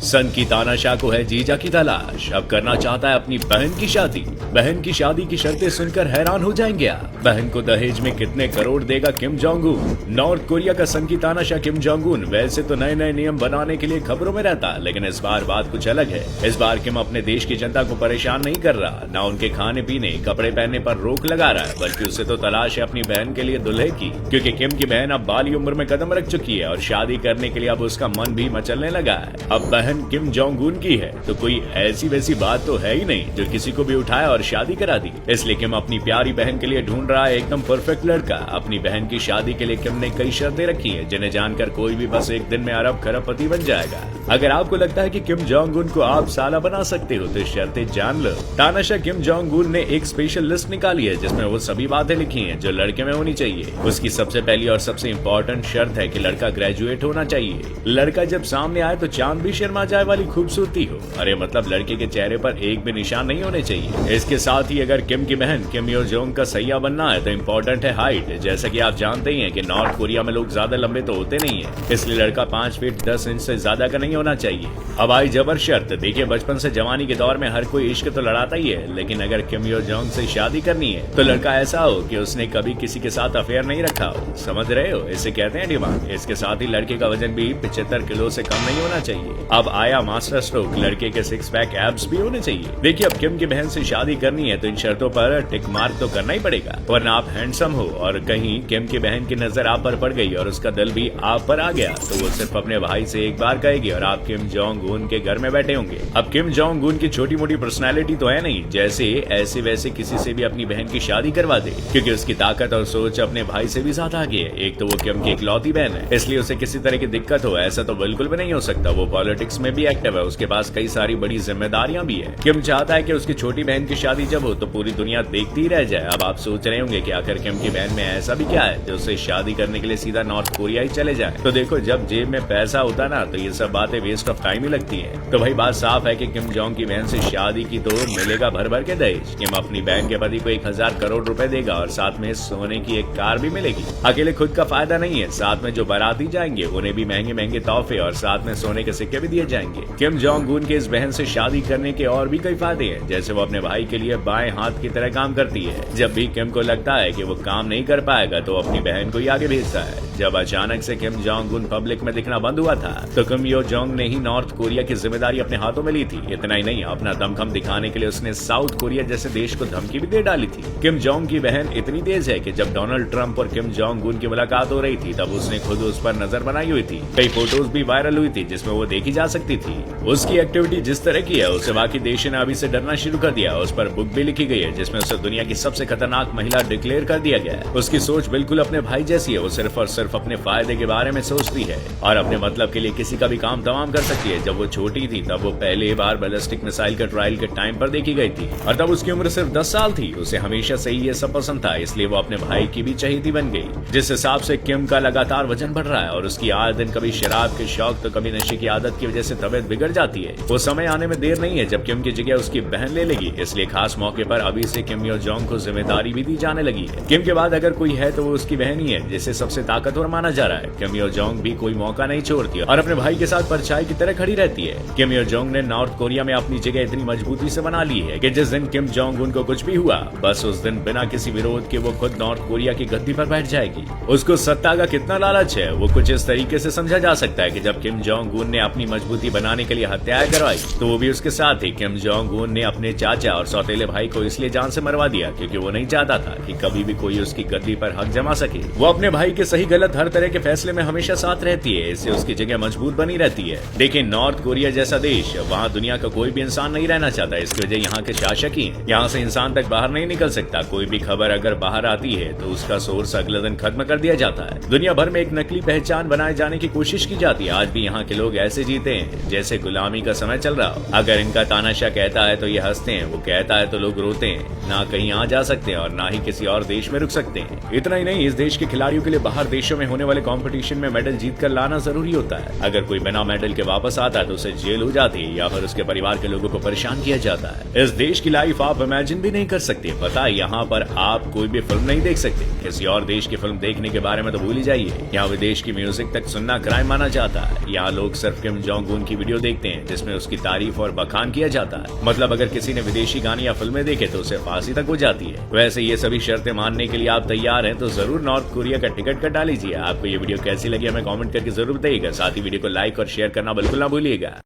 सन की तानाशाह को है जीजा की तलाश, अब करना चाहता है अपनी बहन की शादी। बहन की शादी की शर्तें सुनकर हैरान हो जाएंगे आप। बहन को दहेज में कितने करोड़ देगा Kim Jong Un. North Korea का सन की तानाशाह किम जोंग उन वैसे तो नए नए नियम बनाने के लिए खबरों में रहता, लेकिन इस बार बात कुछ अलग है। इस बार किम अपने देश की जनता को परेशान नहीं कर रहा, न उनके खाने पीने कपड़े पहनने पर रोक लगा रहा है, बल्कि उसे तो तलाश है अपनी बहन के लिए दुल्हे की। क्योंकि किम की बहन अब बाली उम्र में कदम रख चुकी है और शादी करने के लिए अब उसका मन भी मचलने लगा है। अब बहन किम जोंग उन की है तो कोई ऐसी वैसी बात तो है ही नहीं जो किसी को भी उठाया और शादी करा दी। इसलिए किम अपनी प्यारी बहन के लिए ढूंढ रहा है एकदम परफेक्ट लड़का। अपनी बहन की शादी के लिए किम ने कई शर्तें रखी है, जिन्हें जानकर कोई भी बस एक दिन में अरब खरबपति बन जाएगा। अगर आपको लगता है कि किम जोंग उन को आप साला बना सकते हो तो शर्तें जान लो। तानाशाह किम जोंग उन ने एक स्पेशल लिस्ट निकाली है जिसमें वो सभी बातें लिखी हैं जो लड़के में होनी चाहिए। उसकी सबसे पहली और सबसे इम्पोर्टेंट शर्त है कि लड़का ग्रेजुएट होना चाहिए। लड़का जब सामने आए तो चांद भी शर्मा जाए वाली खूबसूरती हो। अरे मतलब लड़के के चेहरे पर एक भी निशान नहीं होने चाहिए। इसके साथ ही अगर किम की बहन किम यो जोंग का सैया बनना है तो इम्पोर्टेंट है हाइट। जैसा कि आप जानते ही हैं कि नॉर्थ कोरिया में लोग ज्यादा लंबे तो होते नहीं है, इसलिए लड़का 5 फीट 10 इंच से ज्यादा का नहीं होना चाहिए। अब आई जबर शर्त। देखिए बचपन से जवानी के दौर में हर कोई इश्क तो लड़ाता ही है, लेकिन अगर किम यो जोंग से शादी करनी है तो लड़का ऐसा हो कि उसने कभी किसी के साथ अफेयर नहीं रखा हो। समझ रहे हो, इसे कहते हैं डिमांड। इसके साथ ही लड़के का वजन भी 75 किलो से कम नहीं होना चाहिए। अब आया मास्टर स्ट्रोक, लड़के के 6 पैक एब्स भी होने चाहिए। देखिए अब किम की बहन से शादी करनी है तो इन शर्तों पर टिक मार्क तो करना ही पड़ेगा, वरना आप हैंडसम हो और कहीं किम की बहन की नजर आप पर पड़ गई और उसका दिल भी आप पर आ गया तो वो सिर्फ अपने भाई से एक बार कहेगी और आप किम जोंग उन के घर में बैठे होंगे। अब किम जोंग उन की छोटी मोटी पर्सनैलिटी तो है नहीं, जैसे ऐसे वैसे किसी से भी अपनी बहन की शादी करवा दे, क्योंकि उसकी ताकत और सोच अपने भाई से भी ज्यादा आगे है। एक तो वो किम की इकलौती बहन है, इसलिए उसे किसी तरह की दिक्कत हो ऐसा तो बिल्कुल भी नहीं हो सकता। वो पॉलिटिक्स में भी एक्टिव है, उसके पास कई सारी बड़ी जिम्मेदारियां भी है। किम चाहता है कि उसकी छोटी बहन की शादी जब हो तो पूरी दुनिया देखती ही रह जाए। अब आप सोच रहे होंगे कि आखिर किम की बहन में ऐसा भी क्या है जो उसे शादी करने के लिए सीधा नॉर्थ कोरिया ही चले जाए। तो देखो जब जेब में पैसा होता ना तो ये सब बातें वेस्ट ऑफ टाइम ही लगती है। तो भाई बात साफ है कि किम जोंग की बहन से शादी की तो मिलेगा भर भर के दहेज। किम अपनी बहन के पति को 1000 करोड़ रुपए देगा और साथ में सोने की एक कार भी मिलेगी। अकेले खुद का फायदा नहीं है, साथ में जो बाराती जाएंगे उन्हें भी महंगे महंगे तोहफे और साथ में सोने के सिक्के भी दिए जाएंगे। किम जोंग उन के इस बहन से शादी करने के और भी कई फायदे हैं, जैसे वो अपने भाई के लिए बाएं हाथ की तरह काम करती है। जब भी किम को लगता है कि वो काम नहीं कर पाएगा तो अपनी बहन को ही आगे भेजता है। जब अचानक से किम जोंग उन पब्लिक में दिखना बंद हुआ था तो किम यो जोंग ने ही नॉर्थ कोरिया की जिम्मेदारी अपने हाथों में ली थी। इतना ही नहीं, अपना दमखम दिखाने के लिए उसने साउथ कोरिया जैसे देश को धमकी भी दे डाली थी। किम जोंग की बहन इतनी तेज है कि जब डोनाल्ड ट्रंप और किम जोंग उन की मुलाकात हो रही थी तब उसने खुद उस पर नजर बनाई हुई थी। कई फोटोज भी वायरल हुई थी जिसमें वो देखी जा सकती थी। उसकी एक्टिविटी जिस तरह की है उसे बाकी देशों ने अभी से डरना शुरू कर दिया। उस पर बुक भी लिखी गई है जिसमें उसे दुनिया की सबसे खतरनाक महिला डिक्लेयर कर दिया गया है। उसकी सोच बिल्कुल अपने भाई जैसी है, वो सिर्फ और सिर्फ अपने फायदे के बारे में सोचती है और अपने मतलब के लिए किसी का भी काम तमाम कर सकती है। जब वो छोटी थी तब वो पहली बार बैलिस्टिक मिसाइल के ट्रायल के टाइम पर देखी गई थी और तब उसकी उम्र सिर्फ 10 साल थी। उसे हमेशा से ही ये सब पसंद था, इसलिए वो अपने भाई की भी चहेती बन गई। जिस हिसाब से किम का लगातार वजन बढ़ रहा है और उसकी आए दिन कभी शराब के शौक तो कभी नशे की आदत की वजह से तबीयत बिगड़ जाती है। वो समय आने में देर नहीं है जब किम की जगह उसकी बहन ले लेगी, इसलिए खास मौके पर अभी से किम यो जोंग को जिम्मेदारी भी दी जाने लगी है। किम के बाद अगर कोई है तो वो उसकी बहन ही है जिसे सबसे ताकतवर माना जा रहा है। किम यो जोंग भी कोई मौका नहीं छोड़ती और अपने भाई के साथ परछाई की तरह खड़ी रहती है। किम यो जोंग ने नॉर्थ कोरिया में अपनी जगह इतनी मजबूती से बना ली है कि जिस दिन किम जोंग उन को कुछ भी हुआ बस उस दिन बिना किसी विरोध के वो खुद नॉर्थ कोरिया की गद्दी पर बैठ जाएगी। उसको सत्ता का कितना लालच है वो कुछ इस तरीके से समझा जा सकता है कि जब किम जोंग उन ने अपनी मजबूती बनाने के लिए हत्याएं करवाई तो वो भी उसके साथ ही। किम जोंग उन ने अपने चाचा और सौतेले भाई को इसलिए जान से मरवा दिया क्योंकि वो नहीं चाहता था कि कभी भी कोई उसकी गद्दी पर हक जमा सके। वो अपने भाई के सही गलत हर तरह के फैसले में हमेशा साथ रहती है, इससे उसकी जगह मजबूत बनी रहती है। देखिए नॉर्थ कोरिया जैसा देश, वहाँ दुनिया का कोई भी इंसान नहीं रहना चाहता, इसकी वजह यहाँ के शासक ही है। यहाँ से इंसान तक बाहर नहीं निकल सकता। कोई भी खबर अगर बाहर आती है तो उसका सोर्स अगले दिन खत्म कर दिया जाता है। दुनिया भर में एक नकली पहचान बनाए जाने की कोशिश की जाती है। आज भी यहाँ के लोग ऐसे जीते हैं जैसे गुलामी का समय चल रहा हो। अगर इनका तानाशाह कहता है तो ये हंसते हैं, वो कहता है तो लोग रोते हैं। ना कहीं आ जा सकते हैं और ना ही किसी और देश में रुक सकते हैं। इतना ही नहीं, इस देश के खिलाड़ियों के लिए बाहर देशों में होने वाले कंपटीशन में मेडल जीत कर लाना जरूरी होता है। अगर कोई बिना मेडल के वापस आता है तो उसे जेल हो जाती है या फिर उसके परिवार के लोगों को परेशान किया जाता है। इस देश की लाइफ आप इमेजिन भी नहीं कर सकते। पता है यहाँ पर आप कोई भी फिल्म नहीं देख सकते। किसी और देश की फिल्म देखने के बारे में तो भूल ही जाइए। यहाँ विदेश की म्यूजिक तक सुनना क्राइम माना जाता है। यहाँ लोग सिर्फ किम जोंग कार्टून की वीडियो देखते हैं जिसमें उसकी तारीफ और बखान किया जाता है। मतलब अगर किसी ने विदेशी गाने या फिल्में देखे तो उसे फांसी तक हो जाती है। वैसे ये सभी शर्तें मानने के लिए आप तैयार हैं तो जरूर नॉर्थ कोरिया का टिकट कटा लीजिए। आपको ये वीडियो कैसी लगी हमें कमेंट करके जरूर बताइएगा। साथ ही वीडियो को लाइक और शेयर करना बिल्कुल ना भूलिएगा।